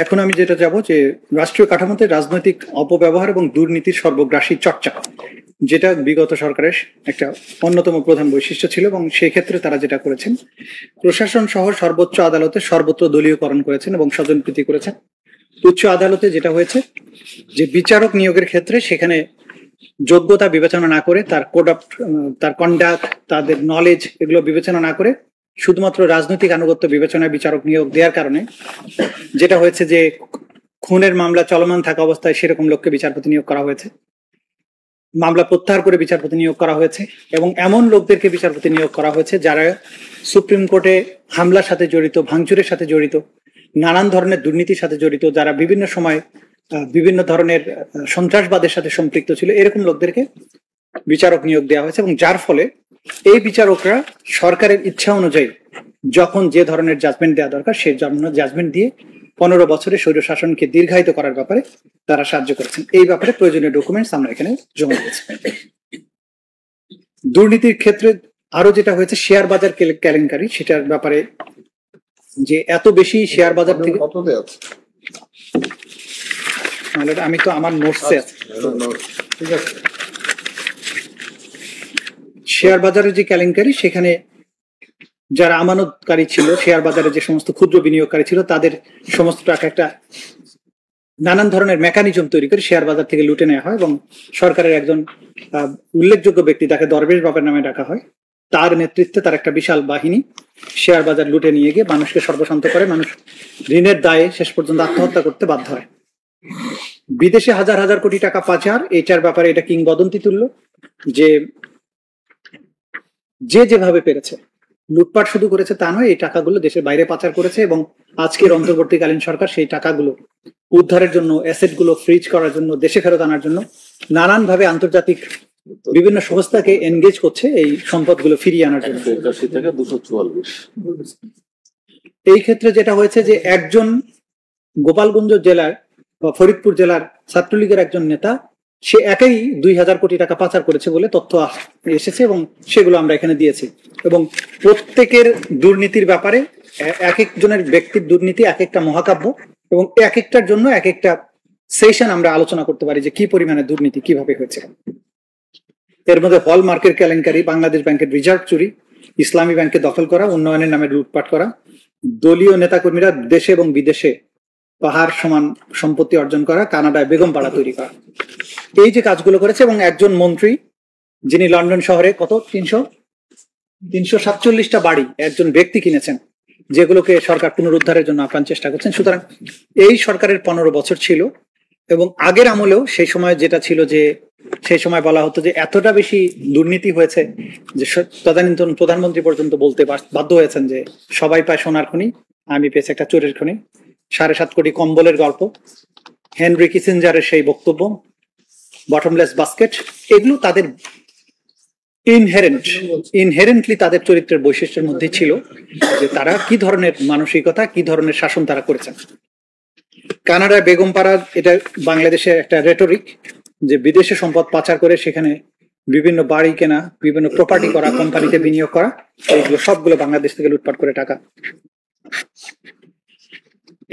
এখন আমি যেটা যাব যে রাষ্ট্রীয় কাঠামোতে রাজনৈতিক অপব্যবহার এবং দুর্নীতির সর্বগ্রাসী চর্চা, যেটা বিগত সরকারের একটা অন্যতম প্রধান বৈশিষ্ট্য ছিল, এবং সেই ক্ষেত্রে তারা যেটা করেছেন, প্রশাসন সহ সর্বোচ্চ আদালতে সর্বত্র দলীয়করণ করেছেন এবং স্বজনপ্রীতি করেছেন। উচ্চ আদালতে যেটা হয়েছে যে বিচারক নিয়োগের ক্ষেত্রে সেখানে যোগ্যতা বিবেচনা না করে, তার কন্ডাক্ট, তাদের নলেজ এগুলো বিবেচনা না করে শুধুমাত্র রাজনৈতিক আনুগত্য বিবেচনায় বিচারক নিয়োগ দেওয়ার কারণে যেটা হয়েছে যে খুনের মামলা চলমান থাকা অবস্থায় সেরকম লোককে বিচারপতি নিয়োগ করা হয়েছে, মামলা প্রত্যাহার করে বিচারপতি নিয়োগ করা হয়েছে, এবং এমন লোকদেরকে বিচারপতি নিয়োগ করা হয়েছে যারা সুপ্রিম কোর্টে হামলার সাথে জড়িত, ভাঙচুরের সাথে জড়িত, নানান ধরনের দুর্নীতির সাথে জড়িত, যারা বিভিন্ন সময় বিভিন্ন ধরনের সন্ত্রাসবাদের সাথে সম্পৃক্ত ছিল, এরকম লোকদেরকে বিচারক নিয়োগ দেওয়া হয়েছে। এবং যার ফলে এই বিচারকরা সরকারের ইচ্ছা অনুযায়ী যখন যে ধরনের জাজমেন্ট দেওয়া দরকার সেই জাজমেন্ট দিয়ে 15 বছরের স্বৈর শাসনকে দীর্ঘায়িত করার ব্যাপারে তারা সাহায্য করেছেন। এই ব্যাপারে প্রয়োজনীয় ডকুমেন্টস আমরা এখানে জমা দিয়েছি। দুর্নীতির ক্ষেত্রে আরো যেটা হয়েছে শেয়ার বাজার কেলেঙ্কারি, সেটার ব্যাপারে যে এত বেশি শেয়ার বাজার থেকে, আমি তো আমার নোটসে আছে, শেয়ার বাজারের যে কেলেঙ্কারি, সেখানে যারা আমানতকারী ছিল, শেয়ার বাজারে যে সমস্ত ক্ষুদ্র বিনিয়োগকারী ছিল, তাদের সমস্ত টাকা একটা নানান ধরনের মেকানিজম তৈরি করে শেয়ার বাজার থেকে লুটে নেওয়া হয়, এবং সরকারের একজন উল্লেখযোগ্য ব্যক্তি, তাকে দরবেশ বাবার নামে ডাকা হয়, তার নেতৃত্বে তার একটা বিশাল বাহিনী শেয়ার বাজার লুটে নিয়ে গিয়ে মানুষকে সর্বশান্ত করে। মানুষ ঋণের দায়ে শেষ পর্যন্ত আত্মহত্যা করতে বাধ্য হয়। বিদেশে হাজার হাজার কোটি টাকা পাচার, এটার ব্যাপারে এটা কিংবদন্তি তুল্য যে যেভাবে পেরেছে লুটপাট শুধু করেছে তা নয়, এই টাকাগুলো দেশের বাইরে পাচার করেছে, এবং আজকের অন্তর্বর্তীকালীন সরকার সেই টাকাগুলো উদ্ধারের জন্য, অ্যাসেট গুলো ফ্রিজ করার জন্য, দেশে ফেরত আনার জন্য নানান ভাবে আন্তর্জাতিক বিভিন্ন সংস্থাকে এনগেজ করছে এই সম্পদগুলো ফিরিয়ে আনার জন্য। এই ক্ষেত্রে যেটা হয়েছে যে একজন গোপালগঞ্জ জেলার বা ফরিদপুর জেলার ছাত্রলীগের একজন নেতা, সে একাই 2000 কোটি টাকা পাচার করেছে বলে তথ্য এসেছে, এবং সেগুলো আমরা এখানে দিয়েছি। এবং প্রত্যেকের দুর্নীতির ব্যাপারে এক একজনের ব্যক্তির দুর্নীতি এক একটা মহাকাব্য, এবং এক একটার জন্য এক একটা সেশন আমরা আলোচনা করতে পারি যে কি পরিমাণে দুর্নীতি কিভাবে হয়েছে। এর মধ্যে হলমার্কের কেলেঙ্কারি, বাংলাদেশ ব্যাংকের রিজার্ভ চুরি, ইসলামী ব্যাংকে দখল করা, উন্নয়নের নামে লুটপাট করা, দলীয় নেতাকর্মীরা দেশে এবং বিদেশে পাহাড় সমান সম্পত্তি অর্জন করা, কানাডায় বেগম পাড়া তৈরি করা, এই যে কাজগুলো করেছে। এবং একজন মন্ত্রী যিনি লন্ডন শহরে 347টা বাড়ি একজন ব্যক্তি কিনেছেন, যেগুলোকে সরকার পুনরুদ্ধারের জন্য আপ্রাণ চেষ্টা করছেন। সুতরাং এই সরকারের 15 বছর ছিল, এবং আগের আমলেও সেই সময় যেটা ছিল যে সেই সময় বলা হতো যে এতটা বেশি দুর্নীতি হয়েছে যে তদানীন্তন প্রধানমন্ত্রী পর্যন্ত বলতে বাধ্য হয়েছেন যে সবাই পায় সোনার খনি, আমি পেয়েছি একটা চোরের খনি। 7.5 কোটি কম্বলের গল্প, হেনরি কিসিঞ্জারের সেই বক্তব্য, বটমলেস বাস্কেট, এগুলো তাদের ইনহেরেন্টলি তাদের চরিত্রের বৈশিষ্ট্যের মধ্যে ছিল যে তারা কি ধরনের মানসিকতা, কি ধরনের শাসন তারা করেছেন। কানাডায় বেগম পাড়া, এটা বাংলাদেশের একটা রেটরিক যে বিদেশে সম্পদ পাচার করে সেখানে বিভিন্ন বাড়ি কেনা, বিভিন্ন প্রপার্টি করা, কোম্পানিতে বিনিয়োগ করা, এইগুলো সবগুলো বাংলাদেশ থেকে লুটপাট করে টাকা।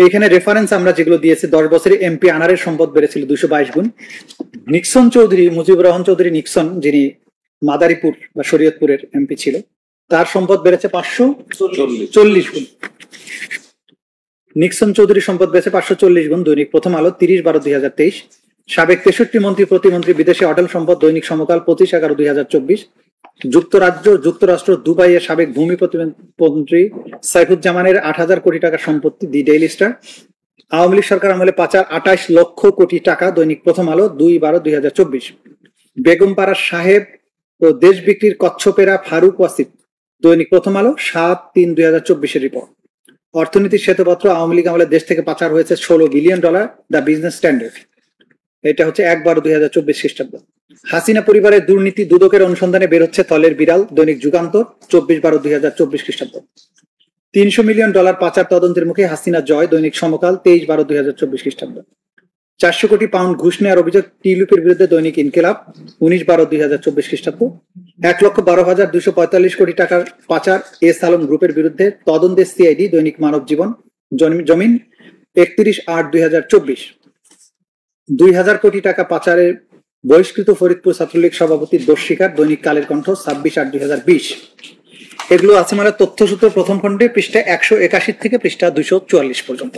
এইখানে রেফারেন্স আমরা যেগুলো দিয়েছি, 10 বছরে এমপি আনারের সম্পদ বেড়েছিল 222 গুণ। নিক্সন চৌধুরী, মুজিবুর রহমান চৌধুরী নিক্সন, যিনি মাদারীপুর বা শরীয়তপুরের এমপি ছিল, তার সম্পদ বেড়েছে 540 গুণ। নিক্সন চৌধুরী সম্পদ বেড়েছে 540 গুণ। দৈনিক প্রথম আলো 30/12/2023। সাবেক 63 মন্ত্রী প্রতিমন্ত্রী বিদেশে অটল সম্পদ, দৈনিক সমকাল 25/11/2024। যুক্তরাষ্ট্র দুবাইয়ের সাবেক ভূমি প্রতিমন্ত্রী সাইফুজ্জামানের 8000 কোটি টাকার সম্পত্তি, দি ডেইলি স্টার। আওয়ামী লীগ সরকার আমলে পাচার 28 লক্ষ কোটি টাকা, দৈনিক প্রথম আলো 2/12/2024। বেগম পাড়ার সাহেব ও দেশ বিক্রির কচ্ছপেরা ফারুক ওয়াসিফ, দৈনিক প্রথম আলো 7/3/2024 রিপোর্ট। অর্থনীতির শ্বেতপত্র, আওয়ামী লীগ আমলে দেশ থেকে পাচার হয়েছে $16 বিলিয়ন, দ্য বিজনেস স্ট্যান্ডার্ড। এটা হচ্ছে 1/12/2024 খ্রিস্টাব্দ। হাসিনা পরিবারের দুর্নীতি, দুদকের অনুসন্ধানে বের হচ্ছে তলের বিড়াল, দৈনিক যুগান্তর 24/12/2024 খ্রিস্টাব্দ। $300 মিলিয়ন পাচার তদন্তের মুখে হাসিনা জয়, দৈনিক সমকাল 23/12/2024 খ্রিস্টাব্দ। 400 কোটি পাউন্ড ঘুষ নেওয়ার অভিযোগ টিলুপের বিরুদ্ধে, দৈনিক ইনকিলাব 19/12/2024 খ্রিস্টাব্দ। 1,12,245 কোটি টাকার পাচার এস আলম গ্রুপের বিরুদ্ধে তদন্তে সিআইডি, দৈনিক মানব জীবন জমিন 31/8/2024। 2000 কোটি টাকা পাচারের বহিষ্কৃত ফরিদপুর ছাত্রলীগ সভাপতির দোষ স্বীকার, দৈনিক কালের কণ্ঠ 26/8/2020। এগুলো আছে মানে তথ্যসূত্র প্রথম খণ্ডে পৃষ্ঠা 181 থেকে পৃষ্ঠা 244 পর্যন্ত।